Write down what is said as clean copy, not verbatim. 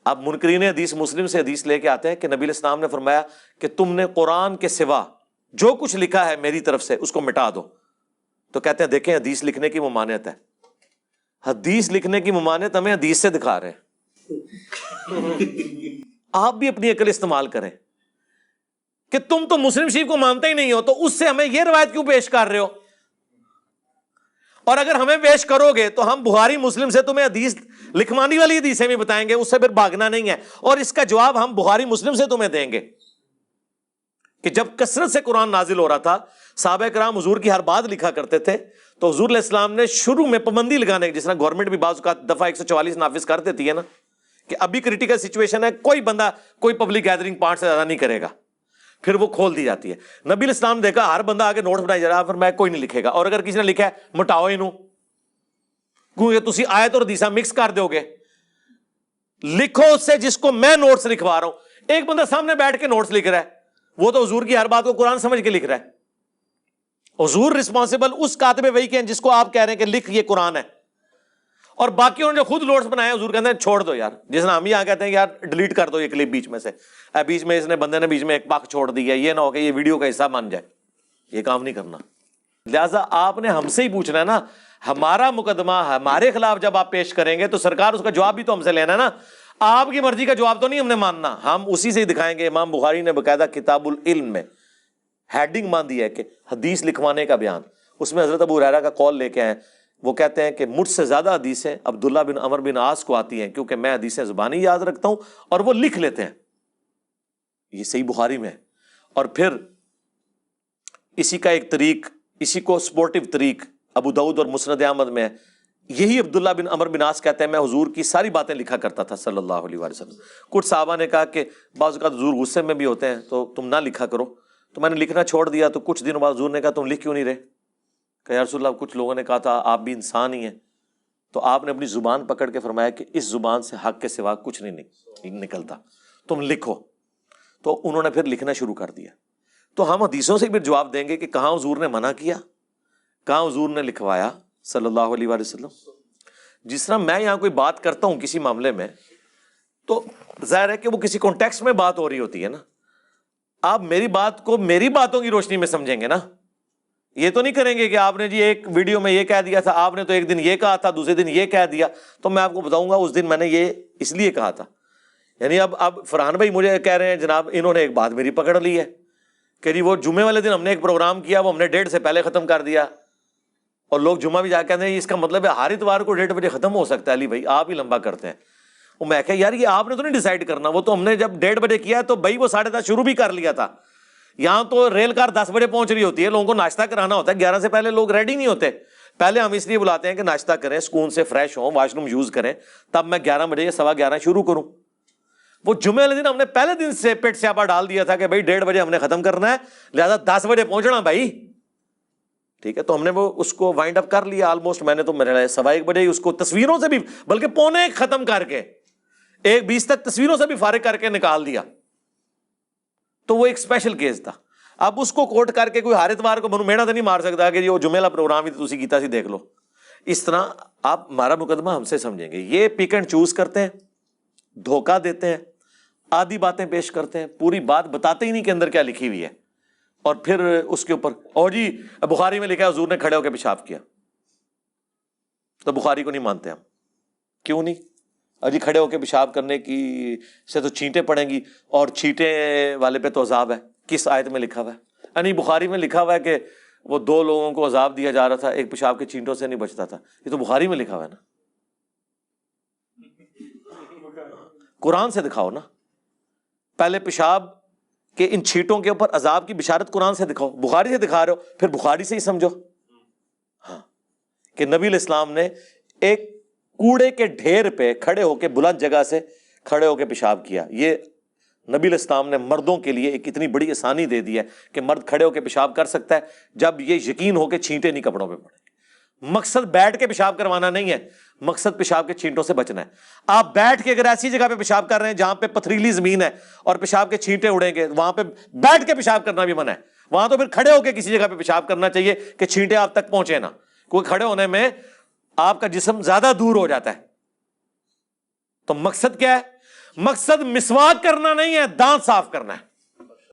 اب منکرین حدیث مسلم سے حدیث لے کے آتے ہیں کہ نبی علیہ السلام نے فرمایا کہ تم نے قرآن کے سوا جو کچھ لکھا ہے میری طرف سے اس کو مٹا دو. تو کہتے ہیں دیکھیں حدیث لکھنے کی ممانعت ہے. حدیث لکھنے کی ممانعت ہمیں حدیث سے دکھا رہے ہیں. آپ بھی اپنی عقل استعمال کریں کہ تم تو مسلم شریف کو مانتے ہی نہیں ہو, تو اس سے ہمیں یہ روایت کیوں پیش کر رہے ہو؟ اور اگر ہمیں پیش کرو گے تو ہم بخاری مسلم سے تمہیں حدیث لکھوانی والی حدیثیں بھی بتائیں گے, اس سے پھر بھاگنا نہیں ہے. اور اس کا جواب ہم بخاری مسلم سے تمہیں دیں گے کہ جب کثرت سے قرآن نازل ہو رہا تھا, صحابہ کرام حضور کی ہر بات لکھا کرتے تھے, تو حضور علیہ السلام نے شروع میں پابندی لگانے کی, جس طرح گورنمنٹ بھی بعض اوقات دفعہ 144 نافذ کر دیتی ہے نا, کہ ابھی کریٹیکل سچویشن ہے, کوئی بندہ کوئی پبلک گیدرنگ 5 سے زیادہ نہیں کرے گا, پھر وہ کھول دی جاتی ہے. نبی علیہ السلام نے دیکھا ہر بندہ آگے نوٹس بنائی جا رہا ہے, پھر میں کوئی نہیں لکھے گا, اور اگر کسی نے لکھا ہے مٹاؤ انہوں, کیونکہ تسی آیت اور حدیثاں مکس کر دو گے. لکھو اس سے جس کو میں نوٹس لکھوا رہا ہوں. ایک بندہ سامنے بیٹھ کے نوٹس لکھ رہا ہے, وہ تو حضور کی ہر بات کو قرآن سمجھ کے لکھ رہا ہے. حضور رسپانسبل اس کاتب وحی کے ہیں جس کو آپ کہہ رہے ہیں کہ لکھ یہ قرآن ہے, اور باقیوں نے جو خود نوٹس بنائے حضور کہتے ہیں چھوڑ دو یار. جس طرح ہم یہاں کہتے ہیں یار ڈیلیٹ کر دو یہ کلپ بیچ میں سے, بیچ میں اس نے بندے نے بیچ میں ایک پاک چھوڑ دیا, یہ نہ ہو کہ یہ ویڈیو کا حصہ مان جائے. یہ کام نہیں کرنا. لہٰذا آپ نے ہم سے ہی پوچھنا ہے نا, ہمارا مقدمہ ہمارے خلاف جب آپ پیش کریں گے تو سرکار اس کا جواب بھی تو ہم سے لینا ہے نا. آپ کی مرضی کا جواب تو نہیں ہم نے ماننا, ہم اسی سے ہی دکھائیں گے. امام بخاری نے باقاعدہ کتاب العلم میں ہیڈنگ مان دی ہے کہ حدیث لکھوانے کا بیان. اس میں حضرت ابو ہریرہ کا قول لے کے آئے, وہ کہتے ہیں کہ مجھ سے زیادہ حدیثیں عبداللہ بن عمر بن عاص کو آتی ہیں, کیونکہ میں حدیثیں زبانی یاد رکھتا ہوں اور وہ لکھ لیتے ہیں. یہ صحیح بخاری میں ہے. اور پھر اسی کا ایک طریق, اسی کو سپورٹیو طریق ابو داؤد اور مسند احمد میں ہے. یہی عبداللہ بن عمر بن عاص کہتے ہیں میں حضور کی ساری باتیں لکھا کرتا تھا صلی اللہ علیہ وسلم. کچھ صحابہ نے کہا کہ بعض اوقات حضور غصے میں بھی ہوتے ہیں تو تم نہ لکھا کرو, تو میں نے لکھنا چھوڑ دیا. تو کچھ دنوں بعد حضور نے کہا تم لکھ کیوں نہیں رہے؟ کہ یا رسول اللہ کچھ لوگوں نے کہا تھا آپ بھی انسان ہی ہیں. تو آپ نے اپنی زبان پکڑ کے فرمایا کہ اس زبان سے حق کے سوا کچھ نہیں نکلتا, تم لکھو. تو انہوں نے پھر لکھنا شروع کر دیا. تو ہم حدیثوں سے بھی جواب دیں گے کہ کہاں حضور نے منع کیا, کہاں حضور نے لکھوایا صلی اللہ علیہ وسلم. جس طرح میں یہاں کوئی بات کرتا ہوں کسی معاملے میں, تو ظاہر ہے کہ وہ کسی کانٹیکسٹ میں بات ہو رہی ہوتی ہے نا. آپ میری بات کو میری باتوں کی روشنی میں سمجھیں گے نا. یہ تو نہیں کریں گے کہ آپ نے جی ایک ویڈیو میں یہ کہہ دیا تھا, آپ نے تو ایک دن یہ کہا تھا, دوسرے دن یہ کہہ دیا, تو میں آپ کو بتاؤں گا اس دن میں نے یہ اس لیے کہا تھا. یعنی اب فرحان بھائی مجھے کہہ رہے ہیں جناب انہوں نے ایک بات میری پکڑ لی ہے کہ جی وہ جمعے والے دن ہم نے ایک پروگرام کیا, وہ ہم نے 1:30 سے پہلے ختم کر دیا, اور لوگ جمعہ بھی جا کے کہتے ہیں اس کا مطلب ہے ہر اتوار کو 1:30 بجے ختم ہو سکتا ہے. علی بھائی آپ ہی لمبا کرتے ہیں. وہ میں کہا یار یہ آپ نے تو نہیں ڈیسائیڈ کرنا, وہ تو ہم نے جب 1:30 بجے کیا تو بھائی وہ 10:30 شروع بھی کر لیا تھا. یہاں تو ریل کار 10 بجے پہنچ رہی ہوتی ہے, لوگوں کو ناشتہ کرانا ہوتا ہے, 11 سے پہلے لوگ ریڈی نہیں ہوتے. پہلے ہم اس لیے بلاتے ہیں کہ ناشتہ کریں, سکون سے فریش ہوں, واش روم یوز کریں, تب میں 11 بجے یا 11:15 شروع کروں. وہ جمعے والے دن ہم نے پہلے دن سے پیٹ سیاپا ڈال دیا تھا کہ بھائی 1:30 بجے ہم نے ختم کرنا ہے, لہٰذا 10 بجے پہنچنا بھائی. ٹھیک ہے, تو ہم نے وہ اس کو وائنڈ اپ کر لیا آلموسٹ. میں نے تو میرے 1:15 بجے اس کو تصویروں سے بھی, بلکہ 1:45 ختم کر کے 1:20 تک تصویروں سے بھی فارغ کر کے نکال دیا. تو وہ ایک اسپیشل کیس تھا. اب اس کو کوٹ کر کے کوئی ہر اتوار کو منو میڑا تو نہیں مار سکتا کہ وہ جمعے والا پروگرام ہی تو تسی کیتا سی دیکھ لو. اس طرح آپ ہمارا مقدمہ ہم سے سمجھیں گے. یہ پک اینڈ چوز کرتے ہیں, دھوکہ دیتے ہیں, آدھی باتیں پیش کرتے ہیں, پوری بات بتاتے ہی نہیں کہ اندر کیا لکھی ہوئی ہے, اور پھر اس کے اوپر اور جی بخاری میں لکھا ہے حضور نے کھڑے ہو کے پیشاب کیا, تو بخاری کو نہیں مانتے ہم. کیوں نہیں؟ جی کھڑے ہو کے پیشاب کرنے کی سے تو چھینٹیں پڑیں گی, اور چھینٹیں والے پہ تو عذاب ہے. کس آیت میں لکھا ہوا ہے؟ یعنی بخاری میں لکھا ہوا ہے کہ وہ 2 لوگوں کو عذاب دیا جا رہا تھا, ایک پیشاب کے چھینٹوں سے نہیں بچتا تھا. یہ تو بخاری میں لکھا ہوا ہے نا. قرآن سے دکھاؤ نا. پہلے پیشاب کہ ان چھینٹوں کے اوپر عذاب کی بشارت قرآن سے دکھاؤ. بخاری سے دکھا رہے ہو, پھر بخاری سے ہی سمجھو. ہاں کہ نبی علیہ السلام نے ایک کوڑے کے ڈھیر پہ کھڑے ہو کے بلند جگہ سے کھڑے ہو کے پیشاب کیا. یہ نبی علیہ السلام نے مردوں کے لیے ایک اتنی بڑی آسانی دے دی ہے کہ مرد کھڑے ہو کے پیشاب کر سکتا ہے جب یہ یقین ہو کہ چھینٹے نہیں کپڑوں پہ پڑیں. مقصد بیٹھ کے پیشاب کروانا نہیں ہے, مقصد پیشاب کے چھینٹوں سے بچنا ہے. آپ بیٹھ کے اگر ایسی جگہ پہ پیشاب کر رہے ہیں جہاں پہ پتھریلی زمین ہے اور پیشاب کے چھینٹے اڑیں گے, وہاں پہ بیٹھ کے پیشاب کرنا بھی منع ہے. وہاں تو پھر کھڑے ہو کے کسی جگہ پہ پیشاب کرنا چاہیے کہ چھینٹے آپ تک پہنچے نا, کیونکہ کھڑے ہونے میں آپ کا جسم زیادہ دور ہو جاتا ہے. تو مقصد کیا ہے؟ مقصد مسواک کرنا نہیں ہے، دانت صاف کرنا ہے۔